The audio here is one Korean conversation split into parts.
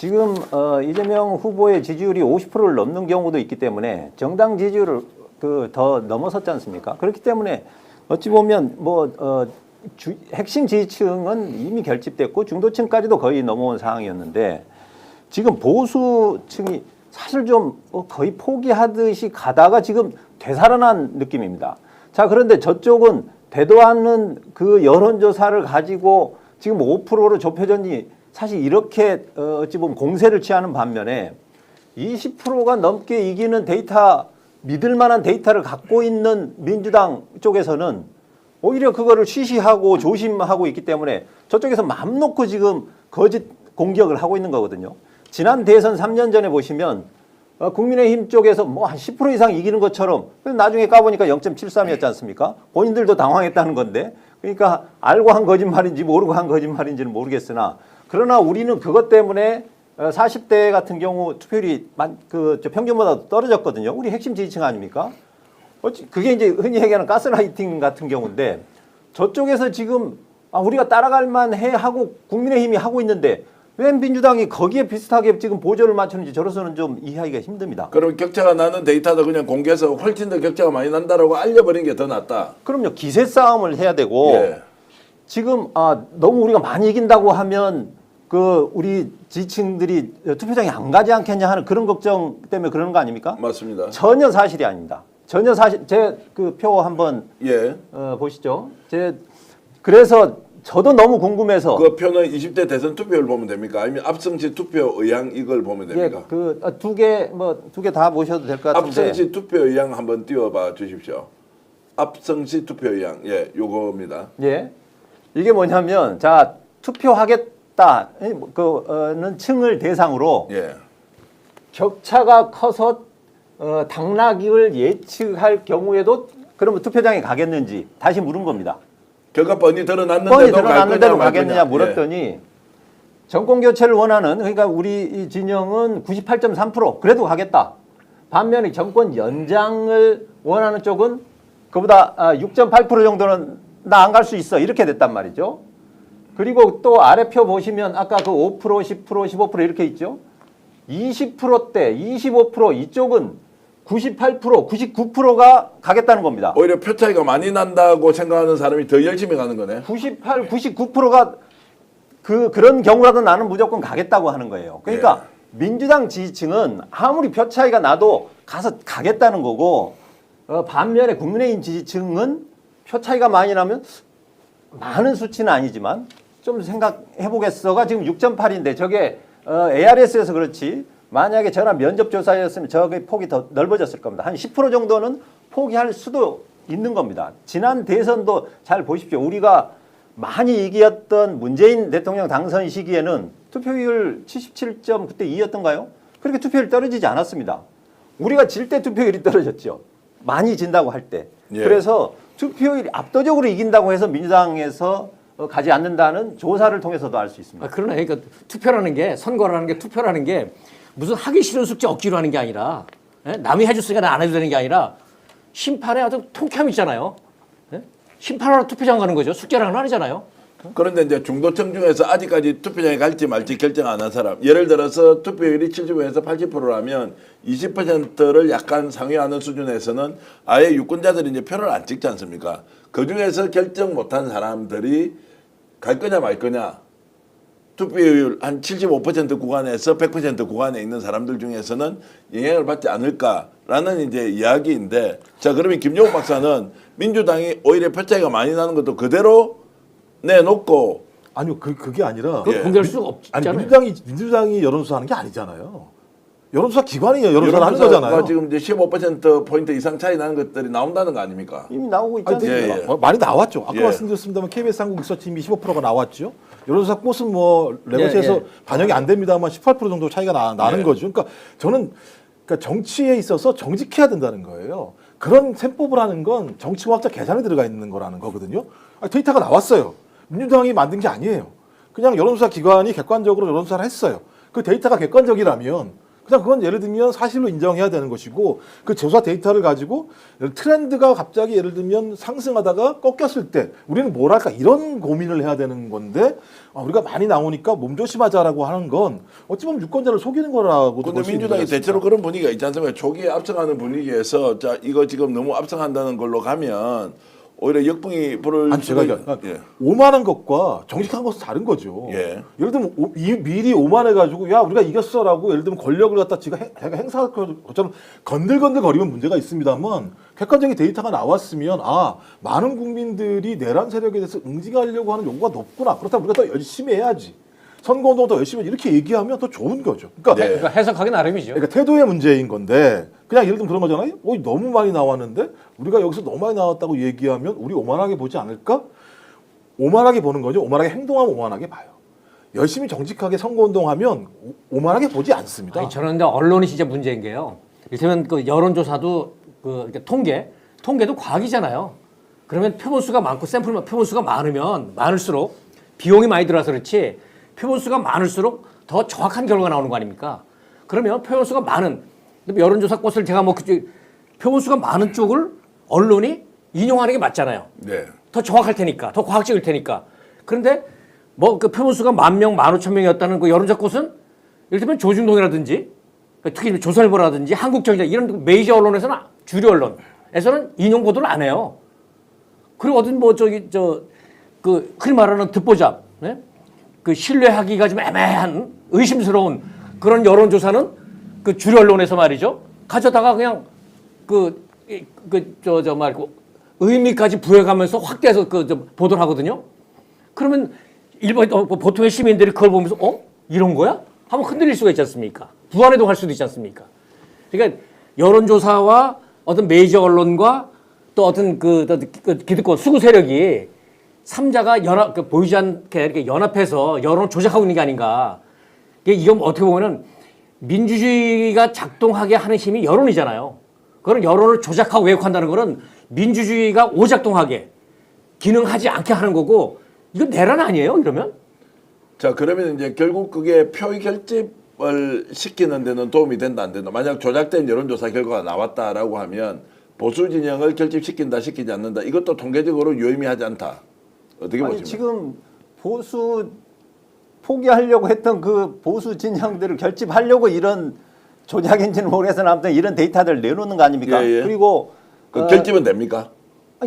지금 이재명 후보의 지지율이 50%를 넘는 경우도 있기 때문에 정당 지지율을 더 넘어섰지 않습니까? 그렇기 때문에 어찌 보면 핵심 지지층은 이미 결집됐고 중도층까지도 거의 넘어온 상황이었는데 지금 보수층이 사실 좀 거의 포기하듯이 가다가 지금 되살아난 느낌입니다. 자, 그런데 저쪽은 되도 않는 그 여론조사를 가지고 지금 5%로 좁혀졌니 사실 이렇게 어찌 보면 공세를 취하는 반면에 20%가 넘게 이기는 데이터, 믿을 만한 데이터를 갖고 있는 민주당 쪽에서는 오히려 그거를 쉬쉬하고 조심하고 있기 때문에 저쪽에서 맘 놓고 지금 거짓 공격을 하고 있는 거거든요. 지난 대선 3년 전에 보시면 국민의힘 쪽에서 뭐 한 10% 이상 이기는 것처럼 나중에 까보니까 0.73이었지 않습니까? 본인들도 당황했다는 건데 그러니까 알고 한 거짓말인지 모르고 한 거짓말인지는 모르겠으나 그러나 우리는 그것 때문에 40대 같은 경우 투표율이 평균보다 떨어졌거든요. 우리 핵심 지지층 아닙니까? 그게 이제 흔히 얘기하는 가스라이팅 같은 경우인데 저쪽에서 지금 우리가 따라갈 만해 하고 국민의힘이 하고 있는데 왜 민주당이 거기에 비슷하게 지금 보조를 맞추는지 저로서는 좀 이해하기가 힘듭니다. 그럼 격차가 나는 데이터도 그냥 공개해서 훨씬 더 격차가 많이 난다라고 알려버리는 게 더 낫다. 그럼요. 기세 싸움을 해야 되고 예. 지금 너무 우리가 많이 이긴다고 하면 우리 지층들이 투표장에 안 가지 않겠냐 하는 그런 걱정 때문에 그러는 거 아닙니까? 맞습니다. 전혀 사실이 아닙니다. 전혀 사실 제 그 표 한번 예. 보시죠. 그래서 저도 너무 궁금해서 그 표는 20대 대선 투표율 보면 됩니까? 아니면 압승시 투표 의향 이걸 보면 됩니까? 두 개 다 보셔도 될 것 같은데. 압승시 투표 의향 한번 띄워봐 주십시오. 압승시 투표 의향, 예, 요겁니다. 예, 이게 뭐냐면 자 투표하겠다는 층을 대상으로 예. 격차가 커서 당락을 예측할 경우에도 그러면 투표장에 가겠는지 다시 물은 겁니다. 결과 뻔히 드러났는데도 가겠느냐 물었더니 정권 교체를 원하는 그러니까 우리 이 진영은 98.3% 그래도 가겠다. 반면에 정권 연장을 원하는 쪽은 그보다 6.8% 정도는 나 안 갈 수 있어 이렇게 됐단 말이죠. 그리고 또 아래 표 보시면 아까 그 5%, 10%, 15% 이렇게 있죠. 20%대, 25% 이쪽은 98%, 99%가 가겠다는 겁니다. 오히려 표 차이가 많이 난다고 생각하는 사람이 더 열심히 가는 거네. 98, 99%가 그런 경우라도 나는 무조건 가겠다고 하는 거예요. 그러니까 민주당 지지층은 아무리 표 차이가 나도 가서 가겠다는 거고 반면에 국민의힘 지지층은 표 차이가 많이 나면 많은 수치는 아니지만 좀 생각해 보겠어가 지금 6.8인데 저게 ARS에서 그렇지 만약에 전화 면접조사였으면 저게 폭이 더 넓어졌을 겁니다. 한 10% 정도는 포기할 수도 있는 겁니다. 지난 대선도 잘 보십시오. 우리가 많이 이겼던 문재인 대통령 당선 시기에는 투표율 77점 그때 2였던가요? 그렇게 투표율 떨어지지 않았습니다. 우리가 질 때 투표율이 떨어졌죠. 많이 진다고 할 때. 예. 그래서 투표율이 압도적으로 이긴다고 해서 민주당에서 가지 않는다는 조사를 통해서도 알 수 있습니다. 그러니까 투표라는 게 선거라는 게 투표라는 게 무슨 하기 싫은 숙제 억지로 하는 게 아니라 남이 해줬으니까 나 안 해도 되는 게 아니라 심판에 아주 통쾌함이 있잖아요. 심판하러 투표장 가는 거죠. 숙제랑은 아니잖아요. 그런데 이제 중도층 중에서 아직까지 투표장에 갈지 말지 결정 안 한 사람, 예를 들어서 투표율이 70에서 80%라면 20%를 약간 상회하는 수준에서는 아예 유권자들이 이제 표를 안 찍지 않습니까? 그 중에서 결정 못한 사람들이 갈 거냐 말 거냐, 투표율 한 75% 구간에서 100% 구간에 있는 사람들 중에서는 영향을 받지 않을까라는 이제 이야기인데, 자 그러면 김종욱 박사는 민주당이 오히려 표 차이가 많이 나는 것도 그대로 내놓고, 아니요, 그게 아니라 공개할 수가 없잖아요. 민주당이 여론조사하는 게 아니잖아요. 여론조사 기관이 여론조사를 하는 거잖아요. 지금 이제 15% 이상 차이 나는 것들이 나온다는 거 아닙니까? 이미 나오고 있지 않습니까? 예. 많이 나왔죠. 아까 예. 말씀드렸습니다만 KBS 한국 리서치 이미 15%가 나왔죠. 여론조사 꽃은 뭐 레거시에서 예. 반영이 안 됩니다만 18% 정도 차이가 나는 거죠. 그러니까 저는 정치에 있어서 정직해야 된다는 거예요. 그런 셈법을 하는 건 정치공학적 계산에 들어가 있는 거라는 거거든요. 데이터가 나왔어요. 민주당이 만든 게 아니에요. 그냥 여론조사 기관이 객관적으로 여론조사를 했어요. 그 데이터가 객관적이라면 그냥 그건 예를 들면 사실로 인정해야 되는 것이고 그 조사 데이터를 가지고 트렌드가 갑자기 예를 들면 상승하다가 꺾였을 때 우리는 뭘 할까 이런 고민을 해야 되는 건데 우리가 많이 나오니까 몸조심하자라고 하는 건 어찌 보면 유권자를 속이는 거라고. 근데 민주당이 대체로 그런 분위기가 있지 않습니까? 초기에 앞서가는 분위기에서 자 이거 지금 너무 앞서간다는 걸로 가면 오히려 역풍이 불을 아니 제가 수가 있- 그러니까 오만한 것과 정직한 것은 다른 거죠. 예. 예를 들면 미리 오만해가지고 야 우리가 이겼어라고 예를 들면 권력을 갖다 지가 행사할 것처럼 건들건들 거리면 문제가 있습니다만 객관적인 데이터가 나왔으면 많은 국민들이 내란 세력에 대해서 응징하려고 하는 요구가 높구나. 그렇다면 우리가 더 열심히 해야지. 선거운동 더 열심히 이렇게 얘기하면 더 좋은 거죠. 그러니까 네. 그러니까 해석하기 나름이죠. 그러니까 태도의 문제인 건데 그냥 예를 들면 그런 거잖아요. 너무 많이 나왔는데 우리가 여기서 너무 많이 나왔다고 얘기하면 우리 오만하게 보지 않을까? 오만하게 보는 거죠. 오만하게 행동하면 오만하게 봐요. 열심히 정직하게 선거운동하면 오만하게 보지 않습니다. 아니, 저는 근데 언론이 진짜 문제인 게요. 이를테면 그 여론조사도 이렇게 통계도 과학이잖아요. 그러면 표본수가 많고 샘플 표본수가 많으면 많을수록 비용이 많이 들어서 그렇지 표본수가 많을수록 더 정확한 결과가 나오는 거 아닙니까? 그러면 표본수가 많은 여론조사 꽃을 제가 뭐 그쪽 표본수가 많은 쪽을 언론이 인용하는 게 맞잖아요. 네. 더 정확할 테니까, 더 과학적일 테니까. 그런데 뭐 그 표본수가 10,000명, 15,000명이었다는 그 여론조사 꽃은 예를 들면 조중동이라든지 특히 조선일보라든지 한국정치 이런 메이저 언론에서는 주류 언론에서는 인용 보도를 안 해요. 그리고 어떤 뭐 그 흔히 말하는 듣보잡, 네? 그 신뢰하기가 좀 애매한 의심스러운 그런 여론조사는 그 주류 언론에서 말이죠. 가져다가 그냥 의미까지 부여가면서 확대해서 보도를 하거든요. 그러면 일반 보통의 시민들이 그걸 보면서 이런 거야? 하면 흔들릴 수가 있지 않습니까? 부안해동할 수도 있지 않습니까? 그러니까 여론조사와 어떤 메이저 언론과 또 어떤 기득권 수구 세력이 삼자가 보이지 않게 이렇게 연합해서 여론을 조작하고 있는 게 아닌가. 이건 어떻게 보면은 민주주의가 작동하게 하는 힘이 여론이잖아요. 그런 여론을 조작하고 왜곡한다는 거는 민주주의가 오작동하게 기능하지 않게 하는 거고 이건 내란 아니에요? 이러면? 자 그러면 이제 결국 그게 표의 결집을 시키는 데는 도움이 된다 안 된다. 만약 조작된 여론조사 결과가 나왔다라고 하면 보수 진영을 결집시킨다 시키지 않는다. 이것도 통계적으로 유의미하지 않다. 어떻게 아니, 보십니까? 지금 보수 포기하려고 했던 그 보수 진영들을 결집하려고 이런 조작인지는 모르겠으나 아무튼 이런 데이터들을 내놓는 거 아닙니까? 예, 예. 그리고 그 결집은 됩니까?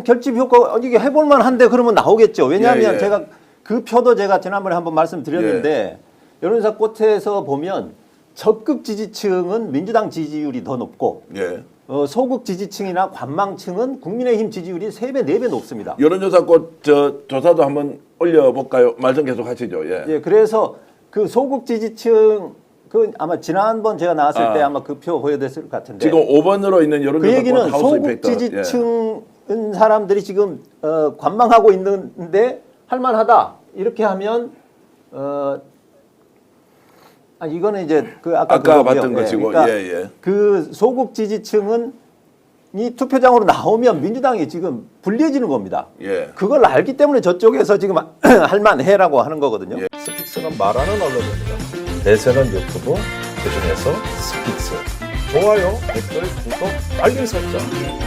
결집 효과 이게 해볼만 한데 그러면 나오겠죠. 왜냐하면 예, 예. 제가 그 표도 제가 지난번에 한번 말씀드렸는데 여론조사 꽃에서 보면 적극 지지층은 민주당 지지율이 더 높고 예. 소극 지지층이나 관망층은 국민의힘 지지율이 3배, 4배 높습니다. 여론조사 꽃 조사도 한번 올려볼까요? 말씀 계속 하시죠. 예. 예, 그래서 그 소극 지지층 아마 지난번 제가 나왔을 때 아마 그 표 보여드렸을 것 같은데 지금 5번으로 있는 그 여론조사 얘기는 꽃 하우스 소극 이펙터. 예. 지지층은 사람들이 지금 관망하고 있는데 할만하다 이렇게 하면 이거는 이제 그 아까 봤던 그거고요. 것이고 그러니까 예. 그 소극 지지층은 이 투표장으로 나오면 민주당이 지금 불리해지는 겁니다. 예. 그걸 알기 때문에 저쪽에서 지금 할만해라고 하는 거거든요. 스픽스는 말하는 언론입니다. 대세는 유튜브, 그중에서 스픽스. 좋아요, 댓글, 구독, 알림 설정.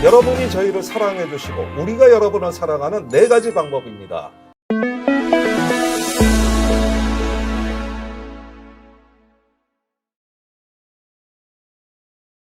여러분이 저희를 사랑해 주시고 우리가 여러분을 사랑하는 4가지 방법입니다.